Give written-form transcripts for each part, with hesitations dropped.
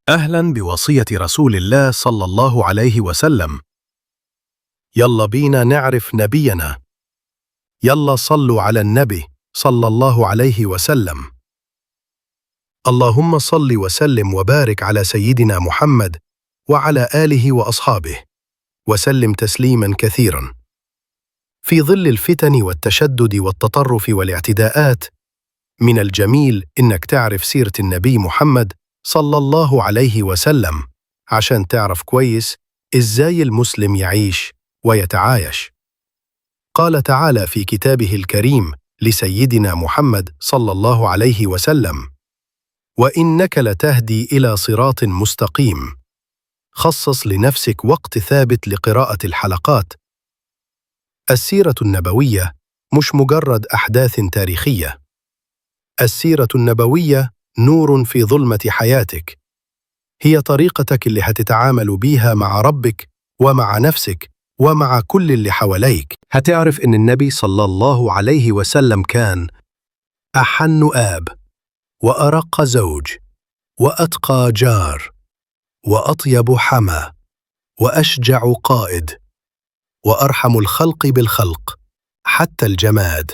أهلاً بوصية رسول الله صلى الله عليه وسلم. يلا بينا نعرف نبينا. يلا صلوا على النبي صلى الله عليه وسلم. اللهم صل وسلم وبارك على سيدنا محمد وعلى آله وأصحابه وسلم تسليماً كثيراً. في ظل الفتن والتشدد والتطرف والاعتداءات، من الجميل إنك تعرف سيرة النبي محمد صلى الله عليه وسلم عشان تعرف كويس إزاي المسلم يعيش ويتعايش. قال تعالى في كتابه الكريم لسيدنا محمد صلى الله عليه وسلم: وإنك لتهدي إلى صراط مستقيم. خصص لنفسك وقت ثابت لقراءة الحلقات. السيرة النبوية مش مجرد أحداث تاريخية. السيرة النبوية نور في ظلمة حياتك. هي طريقتك اللي هتتعامل بيها مع ربك ومع نفسك ومع كل اللي حواليك. هتعرف إن النبي صلى الله عليه وسلم كان أحن آب، وأرق زوج، وأتقى جار، وأطيب حما، وأشجع قائد، وأرحم الخلق بالخلق. حتى الجماد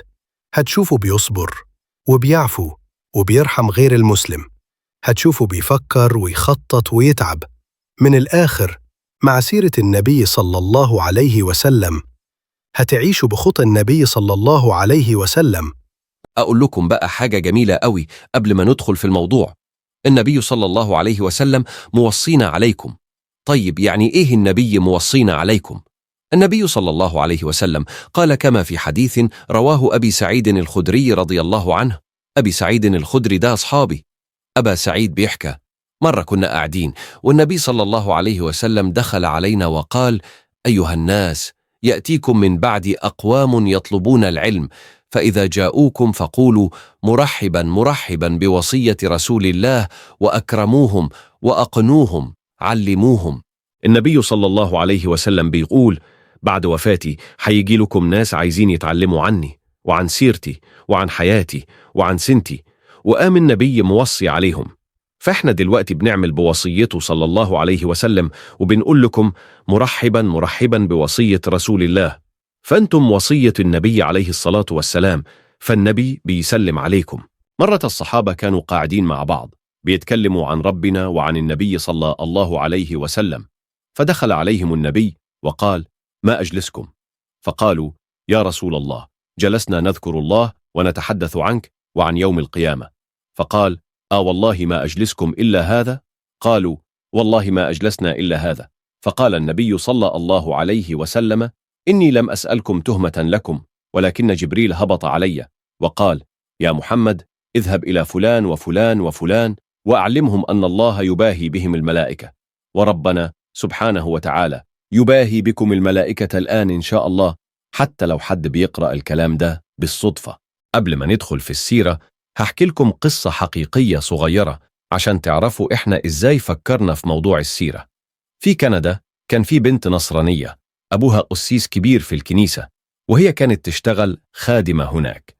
هتشوفه بيصبر وبيعفو وبيرحم غير المسلم. هتشوفه بيفكر ويخطط ويتعب. من الآخر، مع سيرة النبي صلى الله عليه وسلم هتعيش بخطى النبي صلى الله عليه وسلم. أقول لكم بقى حاجة جميلة قوي قبل ما ندخل في الموضوع. النبي صلى الله عليه وسلم موصينا عليكم. طيب يعني إيه النبي موصينا عليكم؟ النبي صلى الله عليه وسلم قال كما في حديث رواه أبي سعيد الخدري رضي الله عنه. أبي سعيد الخدري ده أصحابي. أبا سعيد بيحكى: مرة كنا قاعدين والنبي صلى الله عليه وسلم دخل علينا وقال: أيها الناس، يأتيكم من بعد أقوام يطلبون العلم، فإذا جاءوكم فقولوا مرحبا مرحبا بوصية رسول الله، وأكرموهم وأقنوهم علموهم. النبي صلى الله عليه وسلم بيقول: بعد وفاتي هيجي لكم ناس عايزين يتعلموا عني وعن سيرتي وعن حياتي وعن سنتي. وقام النبي موصي عليهم. فإحنا دلوقتي بنعمل بوصيته صلى الله عليه وسلم، وبنقول لكم مرحبا مرحبا بوصية رسول الله. فأنتم وصية النبي عليه الصلاة والسلام، فالنبي بيسلم عليكم. مرة الصحابة كانوا قاعدين مع بعض بيتكلموا عن ربنا وعن النبي صلى الله عليه وسلم، فدخل عليهم النبي وقال: ما أجلسكم؟ فقالوا: يا رسول الله، جلسنا نذكر الله ونتحدث عنك وعن يوم القيامة. فقال: والله ما أجلسكم إلا هذا؟ قالوا: والله ما أجلسنا إلا هذا. فقال النبي صلى الله عليه وسلم: إني لم أسألكم تهمة لكم، ولكن جبريل هبط علي وقال: يا محمد، اذهب إلى فلان وفلان وفلان وأعلمهم أن الله يباهي بهم الملائكة، وربنا سبحانه وتعالى يباهي بكم الملائكة الآن إن شاء الله. حتى لو حد بيقرأ الكلام ده بالصدفة. قبل ما ندخل في السيرة هحكي لكم قصة حقيقية صغيرة عشان تعرفوا إحنا إزاي فكرنا في موضوع السيرة. في كندا كان في بنت نصرانية، أبوها قسيس كبير في الكنيسة، وهي كانت تشتغل خادمة هناك.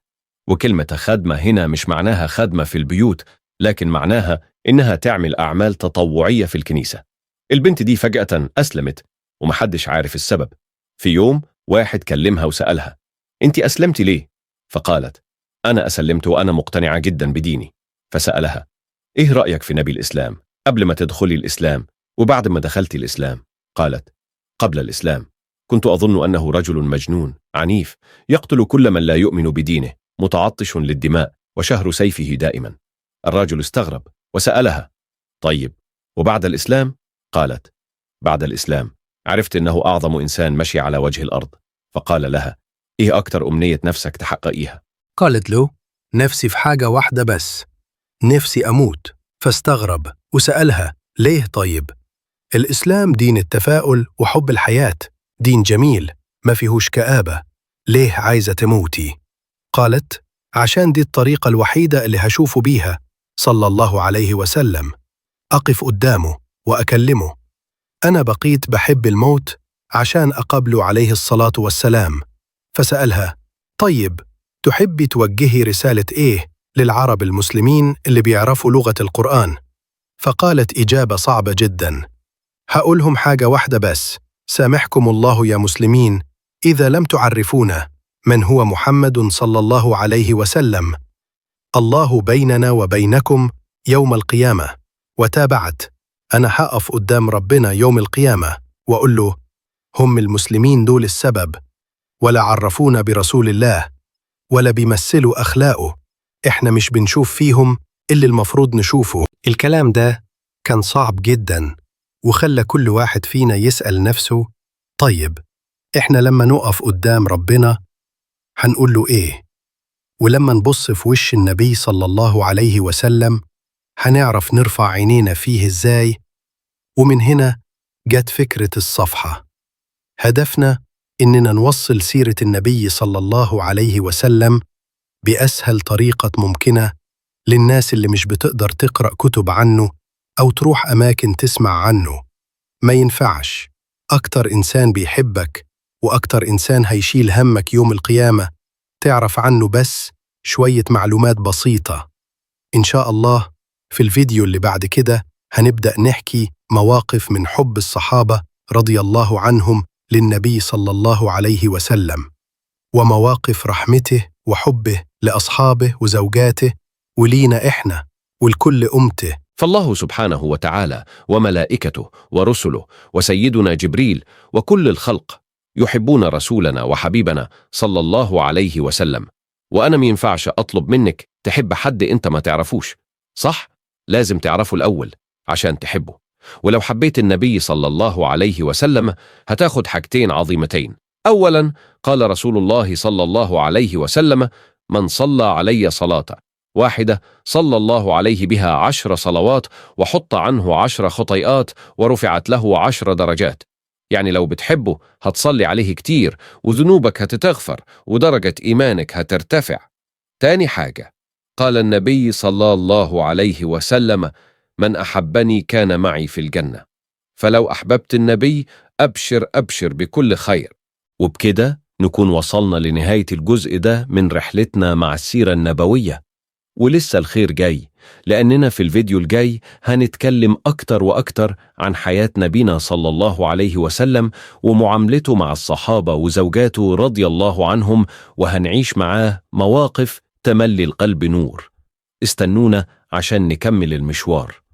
وكلمة خادمة هنا مش معناها خادمة في البيوت، لكن معناها إنها تعمل أعمال تطوعية في الكنيسة. البنت دي فجأة أسلمت ومحدش عارف السبب. في يوم واحد كلمها وسألها: أنت أسلمتي ليه؟ فقالت: أنا أسلمت وأنا مقتنعة جدا بديني. فسألها: إيه رأيك في نبي الإسلام قبل ما تدخلي الإسلام وبعد ما دخلتي الإسلام؟ قالت: قبل الإسلام كنت أظن أنه رجل مجنون عنيف يقتل كل من لا يؤمن بدينه، متعطش للدماء وشهر سيفه دائما. الرجل استغرب وسألها: طيب وبعد الإسلام؟ قالت: بعد الإسلام عرفت أنه أعظم إنسان مشي على وجه الأرض. فقال لها: إيه أكتر أمنية نفسك تحققيها؟ قالت له: نفسي في حاجة واحدة بس، نفسي أموت. فاستغرب وسألها: ليه طيب؟ الإسلام دين التفاؤل وحب الحياة، دين جميل ما فيهوش كآبة، ليه عايزة تموتي؟ قالت: عشان دي الطريقة الوحيدة اللي هشوف بيها صلى الله عليه وسلم، أقف قدامه وأكلمه. أنا بقيت بحب الموت عشان أقابله عليه الصلاة والسلام. فسألها: طيب تحبي توجهي رسالة إيه للعرب المسلمين اللي بيعرفوا لغة القرآن؟ فقالت إجابة صعبة جدا: هقولهم حاجة واحدة بس، سامحكم الله يا مسلمين إذا لم تعرفونا من هو محمد صلى الله عليه وسلم. الله بيننا وبينكم يوم القيامة. وتابعت: أنا هقف قدام ربنا يوم القيامة وأقول له: هم المسلمين دول السبب، ولا عرفونا برسول الله، ولا بيمثلوا أخلاقه، إحنا مش بنشوف فيهم اللي المفروض نشوفه. الكلام ده كان صعب جدا، وخلى كل واحد فينا يسأل نفسه: طيب إحنا لما نقف قدام ربنا هنقول له إيه؟ ولما نبص في وش النبي صلى الله عليه وسلم هنعرف نرفع عينينا فيه إزاي؟ ومن هنا جت فكرة الصفحة. هدفنا إننا نوصل سيرة النبي صلى الله عليه وسلم بأسهل طريقة ممكنة للناس اللي مش بتقدر تقرأ كتب عنه أو تروح أماكن تسمع عنه. ما ينفعش أكتر إنسان بيحبك وأكتر إنسان هيشيل همك يوم القيامة تعرف عنه بس شوية معلومات بسيطة. إن شاء الله في الفيديو اللي بعد كده هنبدأ نحكي مواقف من حب الصحابة رضي الله عنهم للنبي صلى الله عليه وسلم، ومواقف رحمته وحبه لأصحابه وزوجاته ولينا إحنا ولكل أمته. فالله سبحانه وتعالى وملائكته ورسله وسيدنا جبريل وكل الخلق يحبون رسولنا وحبيبنا صلى الله عليه وسلم. وأنا مينفعش أطلب منك تحب حد أنت ما تعرفوش، صح؟ لازم تعرفه الأول عشان تحبه. ولو حبيت النبي صلى الله عليه وسلم هتاخد حاجتين عظيمتين. أولا قال رسول الله صلى الله عليه وسلم: من صلى علي صلاة واحدة صلى الله عليه بها 10 صلوات وحط عنه 10 خطيئات ورفعت له 10 درجات. يعني لو بتحبه هتصلي عليه كتير وذنوبك هتتغفر ودرجة إيمانك هترتفع. تاني حاجة قال النبي صلى الله عليه وسلم: من أحبني كان معي في الجنة. فلو أحببت النبي أبشر أبشر بكل خير. وبكده نكون وصلنا لنهاية الجزء ده من رحلتنا مع السيرة النبوية، ولسه الخير جاي، لأننا في الفيديو الجاي هنتكلم أكتر وأكتر عن حياة نبينا صلى الله عليه وسلم ومعاملته مع الصحابة وزوجاته رضي الله عنهم، وهنعيش معاه مواقف تملي القلب نور. استنونا عشان نكمل المشوار.